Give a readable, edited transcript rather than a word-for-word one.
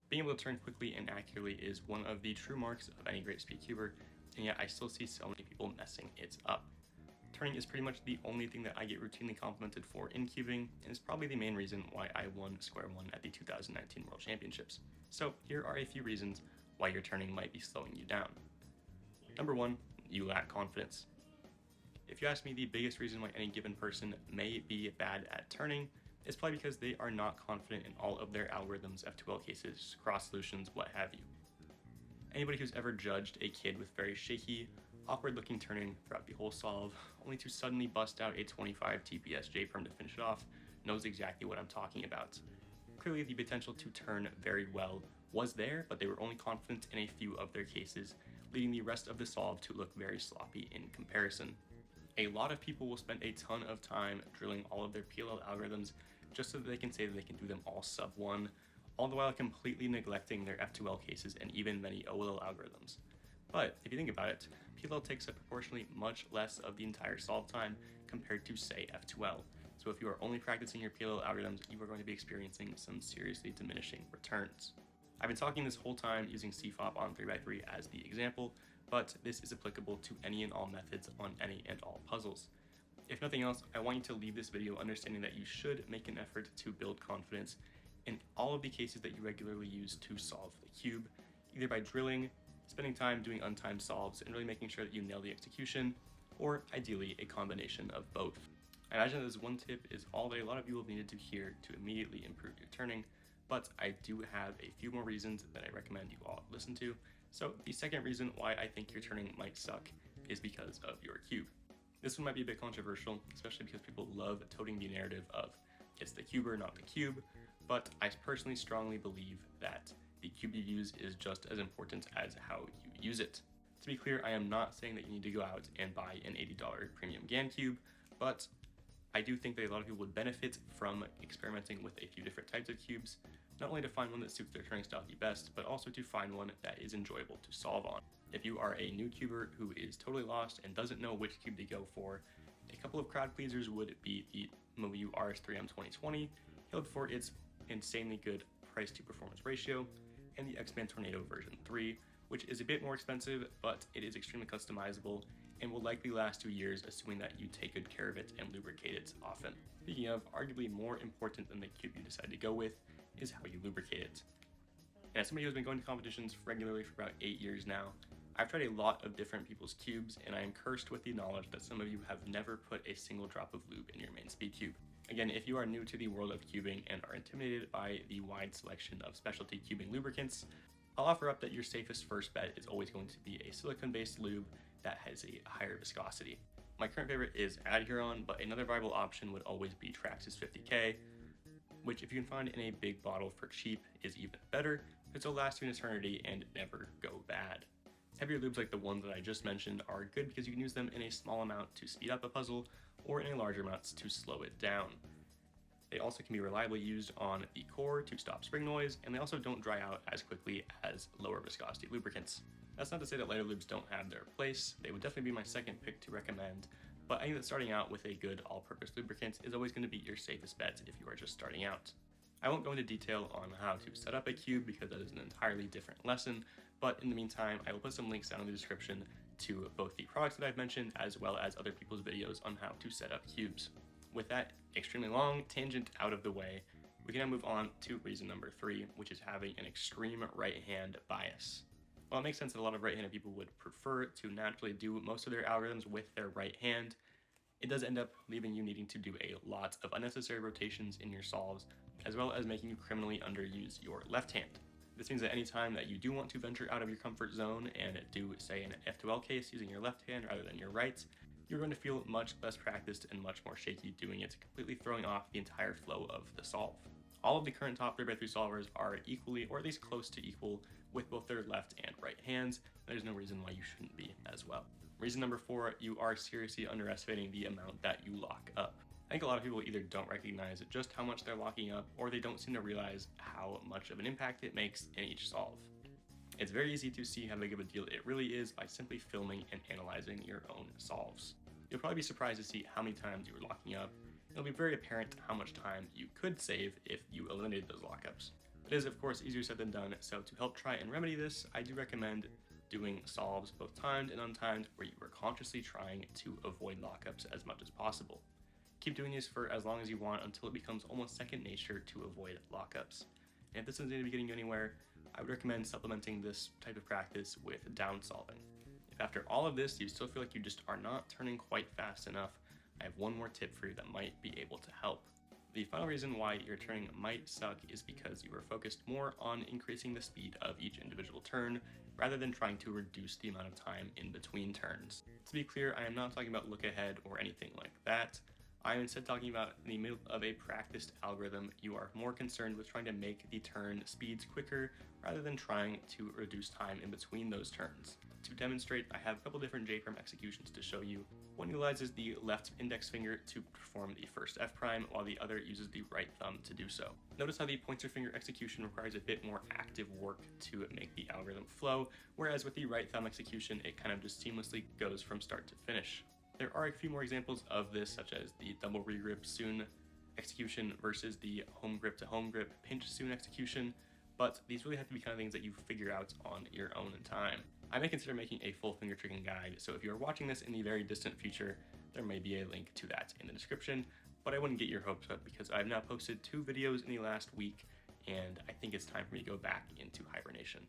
Being able to turn quickly and accurately is one of the true marks of any great speed cuber, and yet I still see so many people messing it up. Turning is pretty much the only thing that I get routinely complimented for in cubing, and is probably the main reason why I won square one at the 2019 World Championships. So here are a few reasons why your turning might be slowing you down. Number one, you lack confidence. If you ask me, the biggest reason why any given person may be bad at turning is probably because they are not confident in all of their algorithms, F2L cases, cross solutions, what have you. Anybody who's ever judged a kid with very shaky, awkward-looking turning throughout the whole solve, only to suddenly bust out a 25 TPS J-perm to finish it off, knows exactly what I'm talking about. Clearly, the potential to turn very well was there, but they were only confident in a few of their cases, leading the rest of the solve to look very sloppy in comparison. A lot of people will spend a ton of time drilling all of their PLL algorithms just so that they can say that they can do them all sub 1, all the while completely neglecting their F2L cases and even many OLL algorithms. But if you think about it, PLL takes up proportionally much less of the entire solve time compared to, say, F2L. So if you are only practicing your PLL algorithms, you are going to be experiencing some seriously diminishing returns. I've been talking this whole time using CFOP on 3x3 as the example, but this is applicable to any and all methods on any and all puzzles. If nothing else, I want you to leave this video understanding that you should make an effort to build confidence in all of the cases that you regularly use to solve the cube, either by drilling, spending time doing untimed solves, and really making sure that you nail the execution, or ideally a combination of both. I imagine this one tip is all that a lot of you will need to hear to immediately improve your turning, but I do have a few more reasons that I recommend you all listen to. So the second reason why I think your turning might suck is because of your cube. This one might be a bit controversial, especially because people love toting the narrative of it's the cuber, not the cube, but I personally strongly believe that the cube you use is just as important as how you use it. To be clear, I am not saying that you need to go out and buy an $80 premium GAN cube, but I do think that a lot of people would benefit from experimenting with a few different types of cubes, not only to find one that suits their turning style the best, but also to find one that is enjoyable to solve on. If you are a new cuber who is totally lost and doesn't know which cube to go for, a couple of crowd pleasers would be the Movu RS3M 2020, hailed for its insanely good price to performance ratio, and the X-Band Tornado version 3, which is a bit more expensive, but it is extremely customizable and will likely last 2 years, assuming that you take good care of it and lubricate it often. Speaking of, arguably more important than the cube you decide to go with is how you lubricate it. And as somebody who's been going to competitions regularly for about 8 years now, I've tried a lot of different people's cubes, and I am cursed with the knowledge that some of you have never put a single drop of lube in your main speed cube. Again, if you are new to the world of cubing and are intimidated by the wide selection of specialty cubing lubricants, I'll offer up that your safest first bet is always going to be a silicone-based lube that has a higher viscosity. My current favorite is Adhuron, but another viable option would always be Traxxas 50K, which if you can find in a big bottle for cheap is even better, because it'll last you an eternity and never go bad. Heavier lubes like the ones that I just mentioned are good because you can use them in a small amount to speed up a puzzle or in larger amounts to slow it down. They also can be reliably used on the core to stop spring noise, and they also don't dry out as quickly as lower viscosity lubricants. That's not to say that lighter lubes don't have their place. They would definitely be my second pick to recommend, but I think that starting out with a good all-purpose lubricant is always going to be your safest bet if you are just starting out. I won't go into detail on how to set up a cube because that is an entirely different lesson, but in the meantime, I will put some links down in the description to both the products that I've mentioned as well as other people's videos on how to set up cubes. With that extremely long tangent out of the way, we can now move on to reason number 3, which is having an extreme right-hand bias. While it makes sense that a lot of right-handed people would prefer to naturally do most of their algorithms with their right hand, it does end up leaving you needing to do a lot of unnecessary rotations in your solves, as well as making you criminally underuse your left hand. This means that any time that you do want to venture out of your comfort zone and do, say, an F2L case using your left hand rather than your right, you're going to feel much less practiced and much more shaky doing it, completely throwing off the entire flow of the solve. All of the current top 3x3 solvers are equally, or at least close to equal, with both their left and right hands. There's no reason why you shouldn't be as well. Reason number 4, you are seriously underestimating the amount that you lock up. I think a lot of people either don't recognize just how much they're locking up, or they don't seem to realize how much of an impact it makes in each solve. It's very easy to see how big of a deal it really is by simply filming and analyzing your own solves. You'll probably be surprised to see how many times you were locking up. It'll be very apparent how much time you could save if you eliminated those lockups. It is, of course, easier said than done, so to help try and remedy this, I do recommend doing solves, both timed and untimed, where you are consciously trying to avoid lockups as much as possible. Keep doing this for as long as you want until it becomes almost second nature to avoid lockups. And if this isn't going to be getting you anywhere, I would recommend supplementing this type of practice with down solving. If after all of this you still feel like you just are not turning quite fast enough, I have one more tip for you that might be able to help. The final reason why your turning might suck is because you are focused more on increasing the speed of each individual turn rather than trying to reduce the amount of time in between turns. To be clear, I am not talking about look ahead or anything like that. I am instead talking about in the middle of a practiced algorithm, you are more concerned with trying to make the turn speeds quicker rather than trying to reduce time in between those turns. To demonstrate, I have a couple different JPerm executions to show you. One utilizes the left index finger to perform the first F prime, while the other uses the right thumb to do so. Notice how the pointer finger execution requires a bit more active work to make the algorithm flow, whereas with the right thumb execution, it kind of just seamlessly goes from start to finish. There are a few more examples of this, such as the double regrip soon execution versus the home grip to home grip pinch soon execution, but these really have to be kind of things that you figure out on your own time. I may consider making a full finger tricking guide, so if you're watching this in the very distant future, there may be a link to that in the description, but I wouldn't get your hopes up because I've now posted 2 videos in the last week, and I think it's time for me to go back into hibernation.